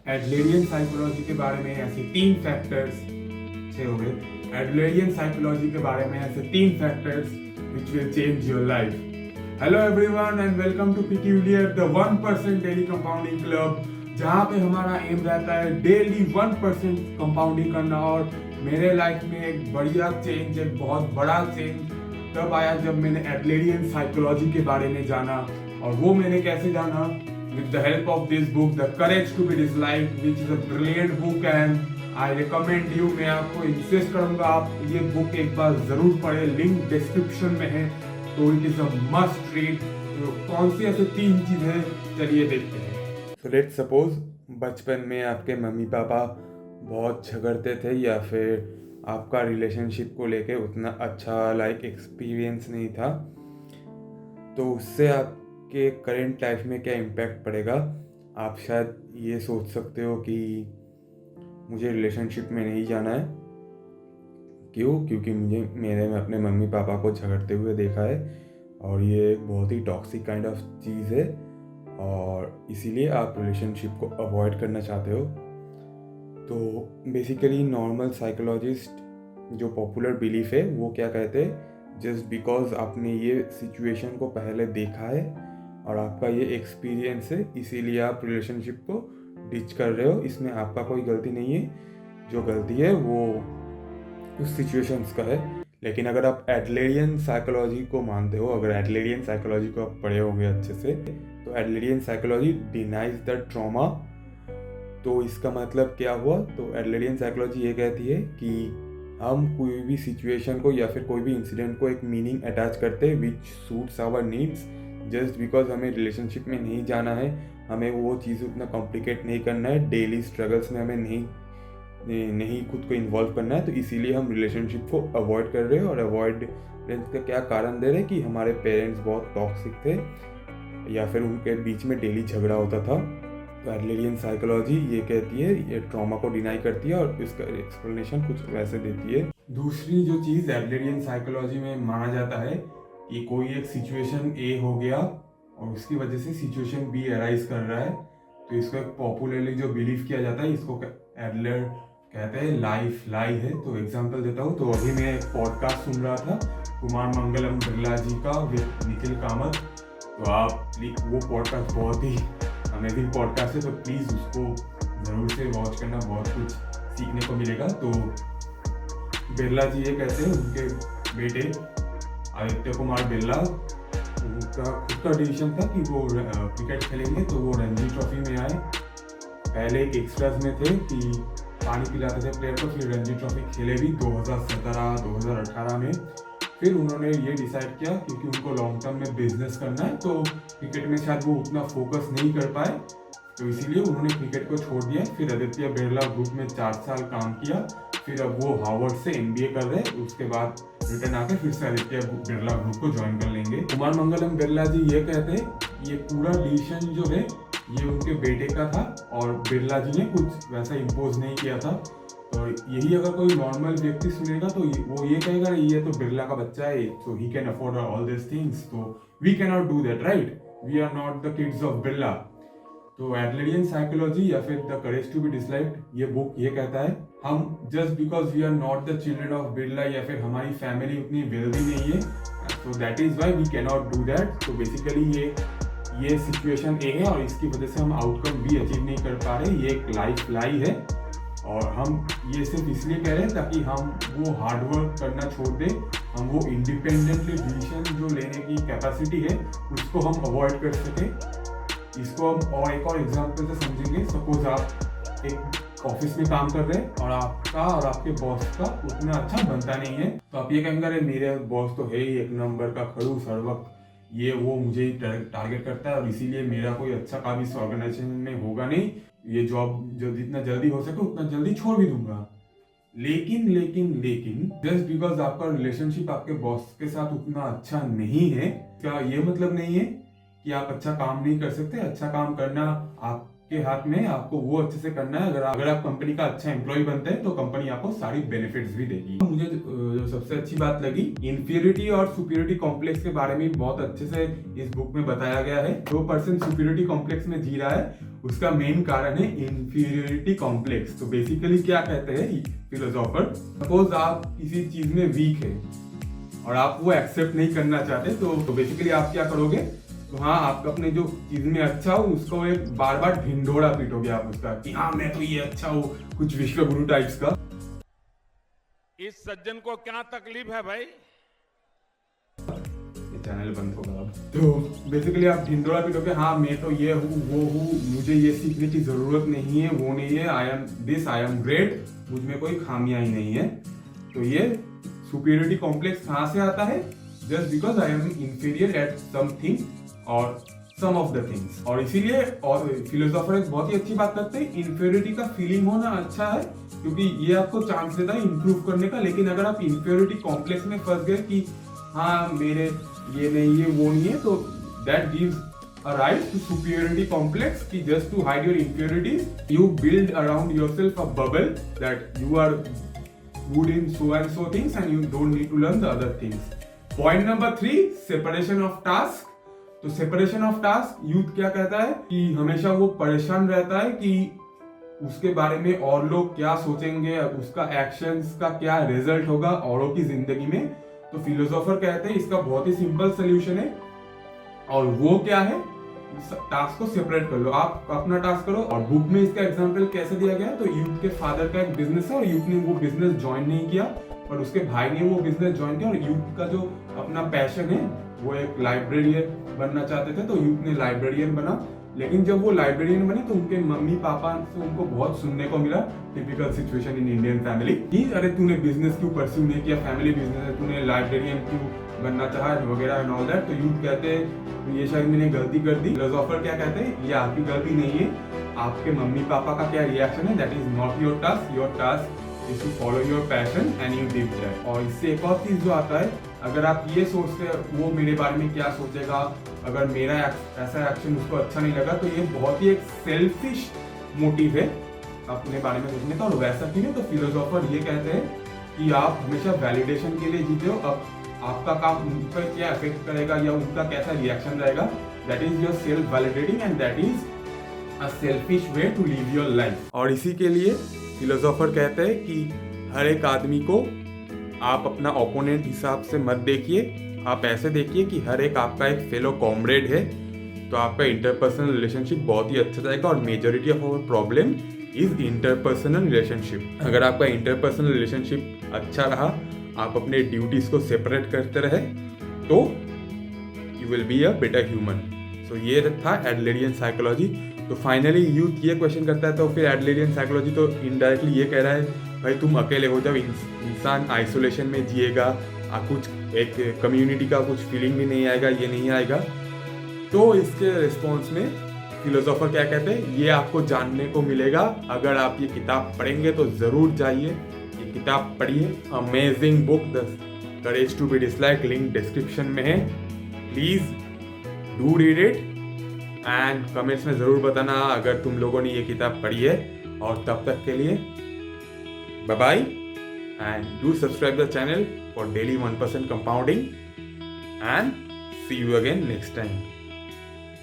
एडलेरियन psychology के बारे में ऐसे 3 फैक्टर्स से हो गए। एडलेरियन साइकोलॉजी के बारे में ऐसे 3 factors which will change your life. Hello everyone and welcome to Peculiar, the 1% daily compounding club, जहाँ पे हमारा एम रहता है डेली 1% कंपाउंडिंग करना। और मेरे लाइफ में एक बढ़िया चेंज, एक बहुत बड़ा चेंज तब आया जब मैंने एडलेरियन साइकोलॉजी के बारे में जाना। और वो मैंने कैसे जाना? With the help of this book the courage to be disliked, which is a brilliant book and I recommend you. मैं आपको इंसिस्ट करूंगा आप ये बुक एक बार जरूर पढ़े, लिंक डिस्क्रिप्शन में है, तो it is a must read. तो कौन सी ऐसे 3 चीजें, चलिए देखते हैं। तो लेट्स सपोज बचपन में आपके मम्मी पापा बहुत झगड़ते थे या फिर आपका रिलेशनशिप को लेके उतना अच्छा एक्सपीरियंस नहीं था, तो उससे आपके करेंट लाइफ में क्या इम्पैक्ट पड़ेगा। आप शायद ये सोच सकते हो कि मुझे रिलेशनशिप में नहीं जाना है। क्योंकि मैंने अपने मम्मी पापा को झगड़ते हुए देखा है और ये एक बहुत ही टॉक्सिक काइंड ऑफ चीज़ है और इसीलिए आप रिलेशनशिप को अवॉइड करना चाहते हो। तो बेसिकली नॉर्मल साइकोलॉजिस्ट जो पॉपुलर बिलीफ है वो क्या कहते हैं, जस्ट बिकॉज आपने ये सिचुएशन को पहले देखा है और आपका ये एक्सपीरियंस है, इसीलिए आप रिलेशनशिप को डिच कर रहे हो। इसमें आपका कोई गलती नहीं है, जो गलती है वो उस सिचुएशंस का है। लेकिन अगर आप एडलेरियन साइकोलॉजी को मानते हो, अगर एडलेरियन साइकोलॉजी को आप पढ़े होंगे अच्छे से, तो Adlerian psychology denies the trauma. तो इसका मतलब क्या हुआ? तो एडलेरियन साइकोलॉजी ये कहती है कि हम कोई भी सिचुएशन को या फिर कोई भी इंसिडेंट को एक मीनिंग अटैच करते हैं which suits our needs. Just because हमें रिलेशनशिप में नहीं जाना है, हमें वो चीज़ उतना कॉम्प्लिकेट नहीं करना है, डेली स्ट्रगल्स में हमें नहीं खुद को इन्वॉल्व करना है, तो इसीलिए हम रिलेशनशिप को अवॉइड कर रहे हैं। और अवॉइडेंस का क्या कारण दे रहे हैं कि हमारे पेरेंट्स बहुत टॉक्सिक थे या फिर उनके बीच में डेली झगड़ा होता था। तो एडलेरियन साइकोलॉजी ये कहती है, ये ट्रॉमा को डिनाई करती है और इसका एक्सप्लेनेशन कुछ वैसे देती है। दूसरी जो चीज़ एडलेरियन साइकोलॉजी में माना जाता है कि कोई एक सिचुएशन ए हो गया और उसकी वजह से सिचुएशन बी अराइज कर रहा है, तो इसको एक पॉपुलरली जो बिलीव किया जाता है, इसको एडलर कहते हैं लाइफ लाई है। तो एग्जांपल देता हूँ, तो अभी मैं एक पॉडकास्ट सुन रहा था कुमार मंगलम बिरला जी का विद निखिल कामत। तो आप वो पॉडकास्ट बहुत ही अमेजिंग पॉडकास्ट है, तो प्लीज़ उसको ज़रूर से वॉच करना, बहुत कुछ सीखने को मिलेगा। तो बिरला जी ये कहते हैं, उनके बेटे आदित्य कुमार बिरला, उनका खुद का डिसीजन था कि वो क्रिकेट खेलेंगे, तो वो रणजी ट्रॉफी में आए। पहले एक एक्स्ट्राज में थे कि पानी पिलाते थे प्लेयर को, फिर रणजी ट्रॉफी खेले भी 2017-2018 में। फिर उन्होंने ये डिसाइड किया क्योंकि उनको लॉन्ग टर्म में बिजनेस करना है, तो क्रिकेट में शायद वो उतना फोकस नहीं कर पाए, तो इसीलिए उन्होंने क्रिकेट को छोड़ दिया। फिर आदित्य बिरला ग्रुप में 4 साल काम किया, फिर अब वो हार्वर्ड से MBA कर रहे हैं। उसके बाद रिटर्न आके फिर से आदित्य बिरला ग्रुप को ज्वाइन कर लेंगे। कुमार मंगलम बिरला जी ये कहते हैं ये पूरा डिसीजन जो है ये उनके बेटे का था और बिरला जी ने कुछ वैसा इम्पोज नहीं किया था। तो यही अगर कोई नॉर्मल व्यक्ति सुनेगा तो वो ये कहेगा ये तो बिरला का बच्चा है, so he can afford all this things, तो we can not do that, right, we are not the kids of Birla. तो एडलेरियन साइकोलॉजी या फिर the courage to be disliked, ये बुक ये कहता है हम just because we are not the children of Birla या फिर हमारी फैमिली उतनी वेल्दी नहीं है, so that is why we can not do that. तो बेसिकली ये सिचुएशन ए है और इसकी वजह से हम आउटकम भी अचीव नहीं कर पा रहे, ये एक लाइफ लाई है। और हम ये सिर्फ इसलिए कह रहे हैं ताकि हम वो हार्डवर्क करना छोड़ दें, हम वो इंडिपेंडेंटली डिसीजन जो लेने की कैपेसिटी है उसको हम अवॉइड कर सकें। इसको हम और एक और एग्जांपल से समझेंगे। सपोज आप एक ऑफिस में काम कर रहे हैं और आपका और आपके बॉस का उतना अच्छा बनता नहीं है, तो आप ये कहेंगे अरे मेरे बॉस तो है ही एक नंबर का खड़ूस, हर वक्त ये वो मुझे ही टारगेट करता है और इसीलिए मेरा कोई अच्छा काम इस ऑर्गेनाइजेशन में होगा नहीं, ये जॉब जो जितना जल्दी हो सके उतना जल्दी छोड़ भी दूंगा। लेकिन जस्ट बिकॉज आपका रिलेशनशिप आपके बॉस के साथ उतना अच्छा नहीं है, क्या ये मतलब नहीं है कि आप अच्छा काम नहीं कर सकते। अच्छा काम करना आपके हाथ में, आपको वो अच्छे से करना है। अगर आप कंपनी का अच्छा एम्प्लॉय बनते हैं तो कंपनी आपको सारी बेनिफिट्स भी देगी। मुझे जो सबसे अच्छी बात लगी, इंफीरियरिटी और सुपीरियरिटी कॉम्प्लेक्स के बारे में बहुत अच्छे से इस बुक में बताया गया है। जो पर्सन सुपीरियरिटी कॉम्प्लेक्स में जी रहा है उसका मेन कारण है इंफीरियरिटी कॉम्प्लेक्स। तो बेसिकली क्या कहते हैं फिलोसोफर, सपोज आप किसी चीज में वीक है और आप वो एक्सेप्ट नहीं करना चाहते, तो बेसिकली आप क्या करोगे, तो हाँ आप अपने जो चीज में अच्छा हो उसको एक बार बार ढिंढोरा पीटोगे आप उसका कि हाँ मैं तो ये अच्छा हूँ, कुछ विश्व गुरु टाइप्स का। इस सज्जन को क्या तकलीफ है भाई? ये चैनल बंद होगा अब। तो बेसिकली आप ढिंढोरा पीटोगे, हाँ मैं तो ये हूँ वो हूँ, मुझे ये सीखने की जरूरत नहीं है, वो नहीं है, I am this, I am great, मुझ में कोई खामियां ही नहीं है। तो ये सुपीरियरिटी कॉम्प्लेक्स कहाँ से आता है? Just because I am inferior at something और सम ऑफ द थिंग्स। और इसीलिए और फिलोसोफर एक बहुत ही अच्छी बात करते हैं, इंफीरियरिटी का फीलिंग होना अच्छा है क्योंकि ये आपको चांस देता है इंप्रूव करने का। लेकिन अगर आप इंफीरियरिटी कॉम्प्लेक्स में फंस गए कि हाँ मेरे ये नहीं है वो नहीं है, तो that gives a right to superiority complex कि just to hide your inferiorities you build around yourself a bubble that you are good in so and so things and you don't need to learn the other things. Point number 3, separation of task. तो separation of task, youth क्या कहता है कि हमेशा वो परेशान रहता है कि उसके बारे में और लोग क्या सोचेंगे, उसका एक्शंस का क्या रिजल्ट होगा औरों की जिंदगी में। तो फिलोसोफर कहते हैं इसका बहुत ही सिंपल सोल्यूशन है, और वो क्या है, टास्क को सेपरेट कर लो, आप अपना टास्क करो। और बुक में इसका एग्जांपल कैसे दिया गया है, तो यूथ के फादर का एक बिजनेस है और यूथ ने वो बिजनेस ज्वाइन नहीं किया और उसके भाई ने वो बिजनेस ज्वाइन किया, और यूथ का जो अपना पैशन है वो एक लाइब्रेरियन बनना चाहते थे, तो यूथ ने लाइब्रेरियन बना। लेकिन जब वो लाइब्रेरियन बने तो उनके मम्मी पापा से उनको बहुत सुनने को मिला, typical situation in Indian family, कि अरे तूने बिजनेस क्यों परस्यू नहीं किया, फैमिली बिजनेस है, तूने लाइब्रेरियन क्यों बनना चाहा वगैरह एंड ऑल दैट। तो यूथ कहते हैं ये शायद मैंने गलती कर दी। फिलोसोफर क्या कहते हैं, ये आपकी गलती नहीं है, आपके मम्मी पापा का क्या रिएक्शन है, that is not your task, your task is to follow your passion and you did that. और इससे एक और चीज जो आता है, अगर आप ये सोचते वो मेरे बारे में क्या सोचेगा, अगर मेरा ऐसा एक्शन उसको अच्छा नहीं लगा, तो ये बहुत ही एक सेल्फिश मोटिव है अपने बारे में सोचने का। और वैसा क्यों है, तो फिलोसोफर ये कहते हैं कि आप हमेशा वैलिडेशन के लिए जीते हो, अब आपका काम उन पर क्या इफेक्ट करेगा या उनका कैसा रिएक्शन रहेगा, that is your self validating and that is a selfish way to live your life. और इसी के लिए फिलोसोफर कहते हैं कि हर एक आदमी को आप अपना ओपोनेंट हिसाब से मत देखिए, आप ऐसे देखिए कि हर एक आपका एक फेलो कॉमरेड है, तो आपका इंटरपर्सनल रिलेशनशिप बहुत ही अच्छा जाएगा। और majority of our problem is interpersonal relationship. अगर आपका इंटरपर्सनल रिलेशनशिप अच्छा रहा, आप अपने ड्यूटीज को सेपरेट करते रहे, तो you will be a better human. So ये था एडलरियन साइकोलॉजी। तो फाइनली यूथ ये क्वेश्चन करता है, तो फिर एडलरियन साइकोलॉजी तो इनडायरेक्टली ये कह रहा है भाई तुम अकेले हो, जब इंसान आइसोलेशन में जिएगा, कुछ एक कम्युनिटी का कुछ फीलिंग भी नहीं आएगा, ये नहीं आएगा। तो इसके रिस्पॉन्स में फिलोसोफर क्या कहते हैं, ये आपको जानने को मिलेगा अगर आप ये किताब पढ़ेंगे, तो ज़रूर जाइए ये किताब पढ़िए। Amazing book the courage to be dislike, link description में है, please do read it and comments में ज़रूर बताना अगर तुम लोगों ने ये किताब पढ़ी है। और तब तक के लिए bye bye and do subscribe the channel for daily 1% compounding and see you again next time.